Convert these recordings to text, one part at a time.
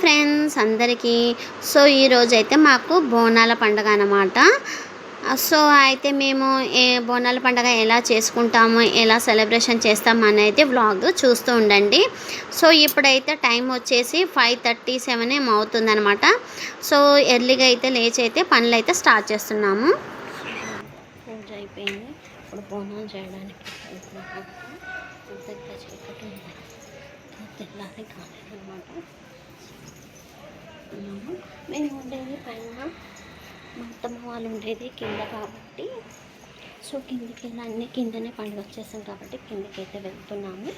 Friends అందరికీ. So ఈరోజు అయితే మాకు బోనాల పండుగ అన్నమాట. సో అయితే మేము బోనాల పండుగ ఎలా చేసుకుంటాము, ఎలా సెలబ్రేషన్ చేస్తాము అనేది వ్లాగ్ చూస్తూ ఉండండి. సో ఇప్పుడైతే టైం వచ్చేసి 5:37 ఏమో అవుతుందన్నమాట. సో ఎర్లీగా అయితే లేచి అయితే పనులు అయితే స్టార్ట్ చేస్తున్నాము. పూజ అయిపోయింది. ఇప్పుడు బోనాలు చేయడానికి తెల్లారి కాలేదన్నమాట. మేము ఉండేది పైన, మా అత్తమ్మ వాళ్ళు ఉండేది కింద కాబట్టి సో కిందికి వెళ్ళి అన్నీ కిందనే పండుగ వచ్చేసాం కాబట్టి కిందకి అయితే వెళ్తున్నాము.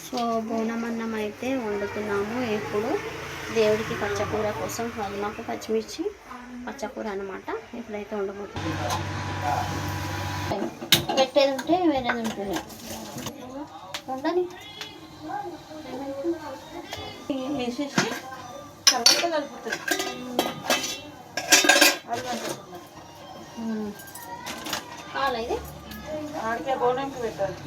సో బోనమన్నం అయితే వండుతున్నాము. ఇప్పుడు దేవుడికి పచ్చకూర కోసం మాకు పచ్చిమిర్చి పచ్చకూర అనమాట. ఇప్పుడైతే వండబోతున్నాము. పెట్టేది ఉంటే వేరేది ఉంటుంది ఉండని వేసేసి తర్వాత కలుపుతుంది. కావాలి ఇది ఆడికే బోనంకి పెట్టాలి.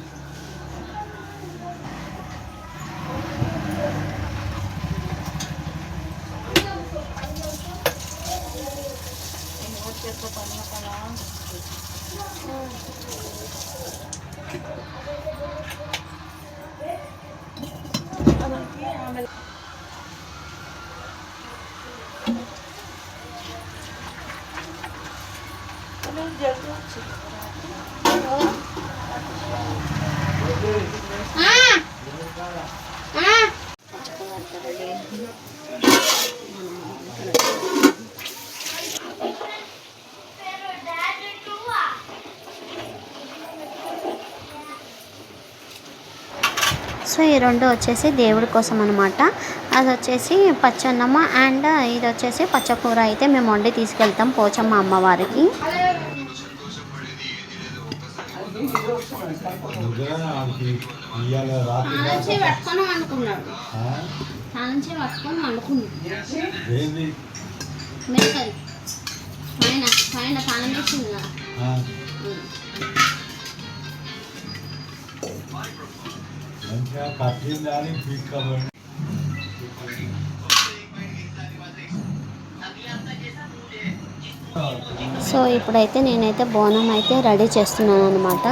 సో ఈ రెండు వచ్చేసి దేవుడి కోసం అనమాట. అది వచ్చేసి పచ్చన్నమ్మ అండ్ ఇది వచ్చేసి పచ్చకూర అయితే మేము వండి తీసుకెళ్తాం పోచమ్మ అమ్మవారికి. సో ఇప్పుడైతే నేనైతే బోనం అయితే రెడీ చేస్తున్నాను అనమాట.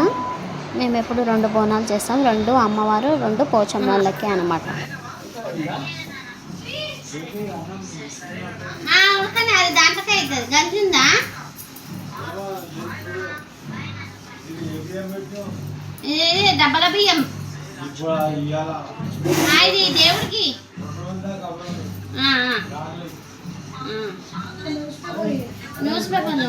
మేము ఎప్పుడు 2 బోనాలు చేస్తాం, 2 అమ్మవారు 2 పోచమ్మ వాళ్ళకి అనమాట. డబ్బల బియ్యం ఇది దేవుడికి న్యూస్ పేపర్లో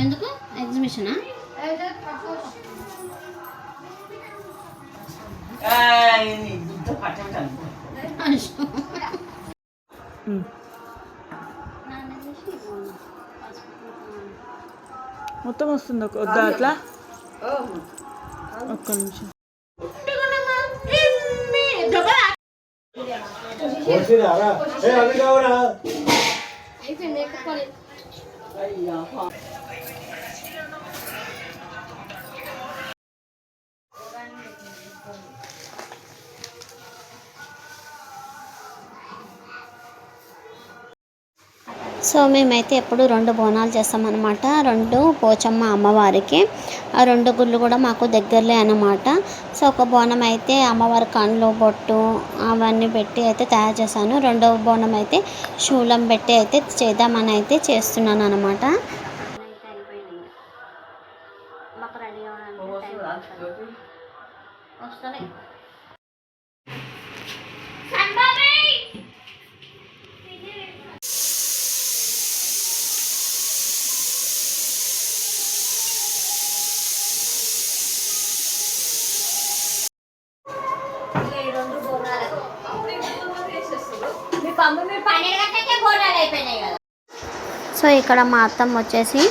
ఎందుకు ఎగ్జిబిషనా? మొత్తం వస్తుంది వద్దా అట్లా? ఒక్క నిమిషం. సో మేమైతే ఎప్పుడు 2 బోనాలు చేస్తామన్నమాట. 2 పోచమ్మ అమ్మవారికి. ఆ 2 గుళ్ళు కూడా మాకు దగ్గరలే అన్నమాట. సో ఒక బోనం అయితే అమ్మవారి కళ్ళు బొట్టు అవన్నీ పెట్టి అయితే తయారు చేశాను. 2వ బోనం అయితే శూలం పెట్టి అయితే చేద్దామని అయితే చేస్తున్నాను అనమాట. సో ఇక్కడ మా అత్తమ్మ వచ్చేసి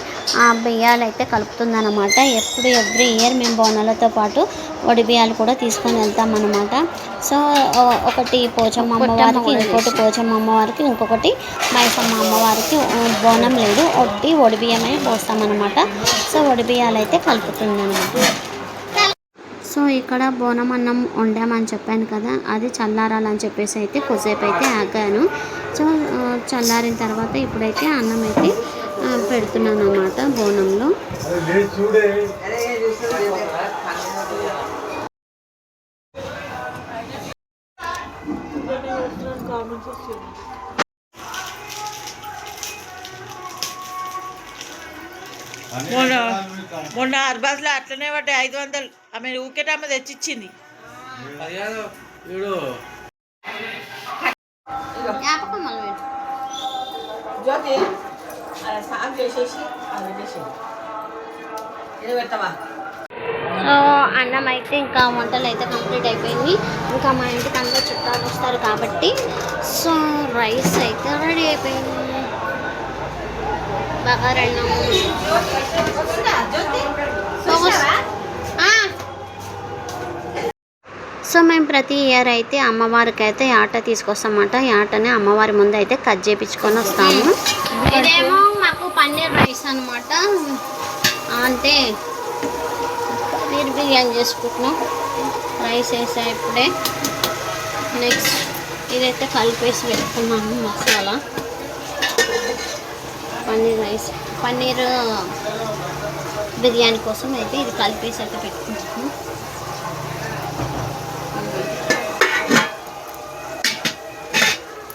ఆ బియ్యాలు అయితే కలుపుతుందన్నమాట. ఎవ్రీ ఇయర్ మేము బోనాలతో పాటు వడి బియ్యాలు కూడా తీసుకొని వెళ్తామన్నమాట. సో ఒకటి పోచమ్మ అమ్మవారికి, ఇంకోటి పోచమ్మ అమ్మవారికి, ఇంకొకటి మైసమ్మ అమ్మవారికి బోనం లేదు, ఒట్టి వడి బియ్యమే పోస్తామన్నమాట. సో వడి బియ్యాలు అయితే కలుపుతుందన్నమాట. సో ఇక్కడ బోనం అన్నం వండామని చెప్పాను కదా, అది చల్లారాలని చెప్పేసి అయితే కొద్దిసేపు అయితే ఆగాను. సో చల్లారిన తర్వాత ఇప్పుడైతే అన్నం అయితే పెడుతున్నాను అన్నమాట బోనంలో. మొన్న అర్బాస్లో అట్లనే పడ్డాయి 500. ఆమె ఊకేటమ్మ తెచ్చిచ్చింది. జ్యోతి సాగు చేసేసి పెడతావా? సో అన్నం అయితే ఇంకా వంటలు అయితే కంప్లీట్ అయిపోయింది. ఇంకా మా ఇంటికి అందరూ చుట్టాలు వస్తారు కాబట్టి సో రైస్ అయితే రెడీ అయిపోయింది. బగారన్నం. సో మేము ప్రతి ఇయర్ అయితే అమ్మవారికి అయితే ఆట తీసుకొస్తామన్నమాట. ఈ ఆటని అమ్మవారి ముందు అయితే కట్ చేయించుకొని వస్తాము. ఇదేమో మాకు పన్నీర్ రైస్ అనమాట. అంటే పన్నీర్ బిర్యానీ చేసుకుంటున్నాం. రైస్ వేసా ఇప్పుడే. నెక్స్ట్ ఇదైతే కలిపేసి పెట్టుకున్నాము మసాలా. పన్నీర్ రైస్, పన్నీర్ బిర్యానీ కోసం అయితే ఇది కలిపేసి అయితే పెట్టుకుంటాము.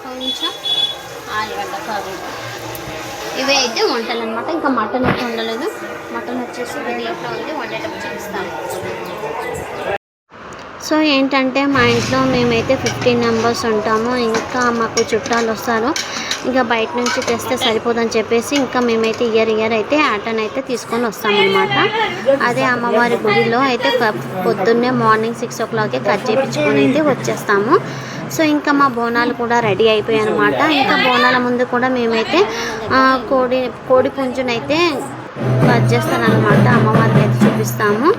కొంచెం ఆలుగడ్డ కర్రీ. ఇవి అయితే వంటలు అనమాట. ఇంకా మటన్ అయితే వండలేదు. మటన్ వచ్చేసి దీంట్లో ఉంది, వండేటప్పుడు చూపిస్తాను. సో ఏంటంటే మా ఇంట్లో మేమైతే 15 మెంబర్స్ ఉంటాము. ఇంకా మాకు చుట్టాలు వస్తారు. ఇంకా బయట నుంచి తెస్తే సరిపోదని చెప్పేసి ఇంకా మేమైతే ఇయర్ అయితే ఆటను అయితే తీసుకొని వస్తామన్నమాట. అదే అమ్మవారి గుడిలో అయితే పొద్దున్నే మార్నింగ్ 6 o'clock కట్ చేయించుకొని అయితే వచ్చేస్తాము. సో ఇంకా మా బోనాలు కూడా రెడీ అయిపోయాయి అనమాట. ఇంకా బోనాల ముందు కూడా మేమైతే కోడి పుంజునైతే కట్ చేస్తానన్నమాట. అమ్మవారికి అయితే చూపిస్తాము.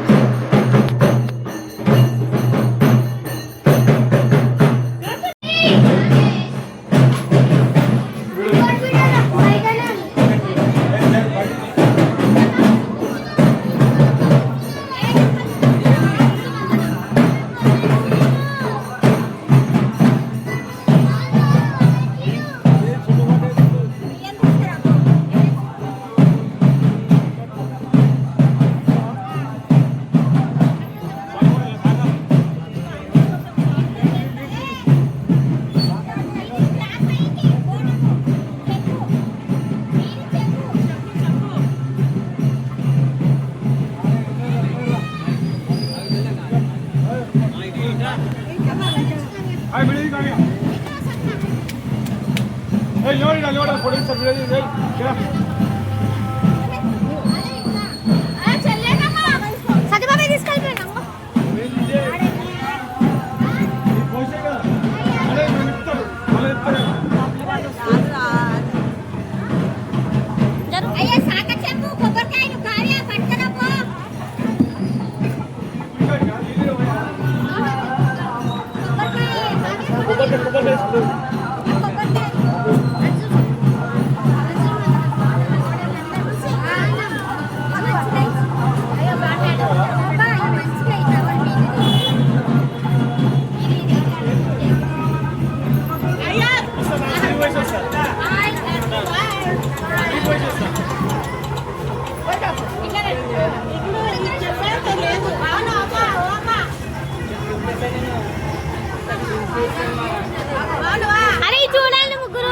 అరే చూడండి ముగ్గురు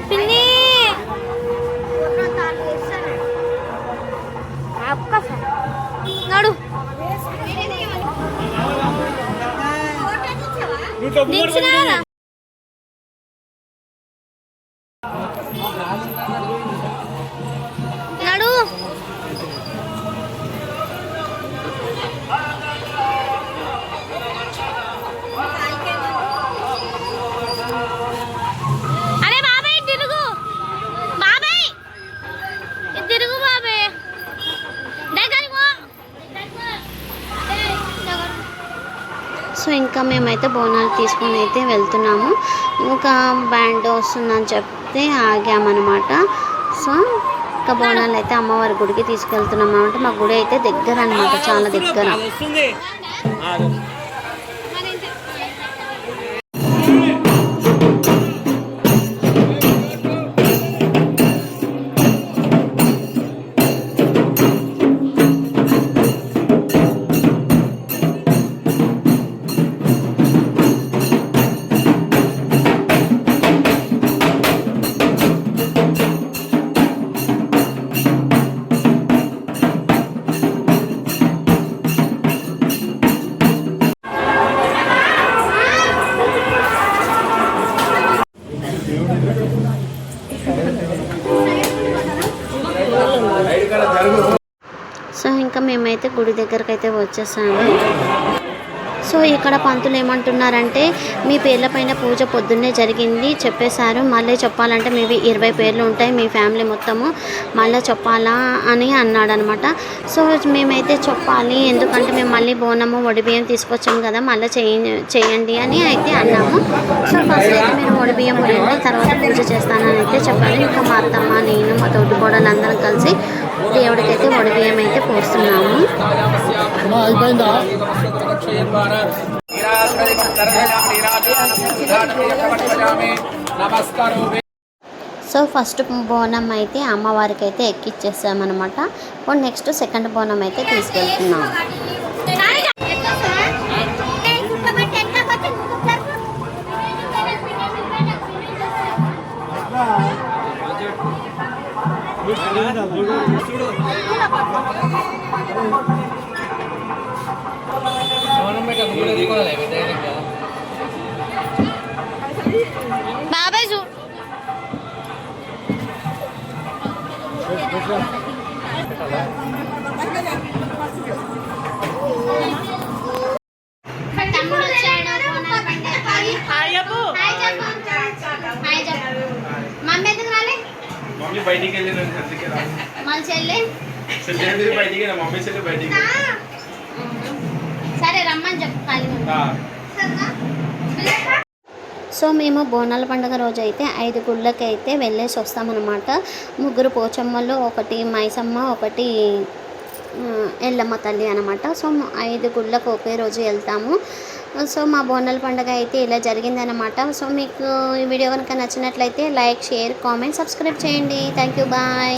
పిన్ని నడు నడు అరే బాబాయ్ సో ఇంకా మేమైతే బోనాలు తీసుకొని అయితే వెళ్తున్నాము. ఇంకా బ్యాండ్ వస్తుందని చెప్తే ఆగామన్నమాట. సో ఇంకా బోనాలు అయితే అమ్మవారి గుడికి తీసుకెళ్తున్నాం అనమాట. మా గుడి అయితే దగ్గర అనమాట, చాలా దగ్గర. సో ఇంకా మేమైతే గుడి దగ్గరకు అయితే వచ్చేసాము. సో ఇక్కడ పంతులు ఏమంటున్నారంటే మీ పేర్లపైన పూజ పొద్దున్నే జరిగింది చెప్పేశారు, మళ్ళీ చెప్పాలంటే మేబీ 20 పేర్లు ఉంటాయి మీ ఫ్యామిలీ మొత్తము, మళ్ళీ చెప్పాలా అని అన్నాడనమాట. సో మేమైతే చెప్పాలి, ఎందుకంటే మేము మళ్ళీ బోనము వడిబియ్యం తీసుకొచ్చాము కదా, మళ్ళీ చేయండి అని అయితే అన్నాము. సో ఫస్ట్ అయితే మీరు వడిబియ్యం వడండి, తర్వాత పూజ చేస్తానని అయితే చెప్పాను. ఇంకా మా అత్తమ్మ, నేను, మా తోటి కోడలు అందరం కలిసి దేవుడికైతే వడిబియ్యం అయితే పోస్తున్నాము. సో ఫస్ట్ బోనం అయితే అమ్మవారికి అయితే ఎక్కిచ్చేసామన్నమాట. ఇప్పుడు నెక్స్ట్ సెకండ్ బోనం అయితే తీసుకెళ్తున్నాం. బాబాయ్ చూ మమ్మీ ఎందుకు రాలే? మమ్మీ బయటికి వెళ్ళింది. మన చెల్లి బయటికి మమ్మీ చెల్లి బయటికి. సరే రమ్మని చెప్పు ఖాళీ. సో మేము బోనాల పండుగ రోజు అయితే 5 గుళ్ళకి అయితే వెళ్ళేసి వస్తామన్నమాట. 3 పోచమ్మలు, 1 మైసమ్మ, 1 ఎల్లమ్మ తల్లి అనమాట. సో 5 గుళ్ళకు ఒకే రోజు వెళ్తాము. సో మా బోనాల పండుగ అయితే ఇలా జరిగిందనమాట. సో మీకు ఈ వీడియో కనుక నచ్చినట్లయితే లైక్, షేర్, కామెంట్, సబ్స్క్రైబ్ చేయండి. Thank you, bye.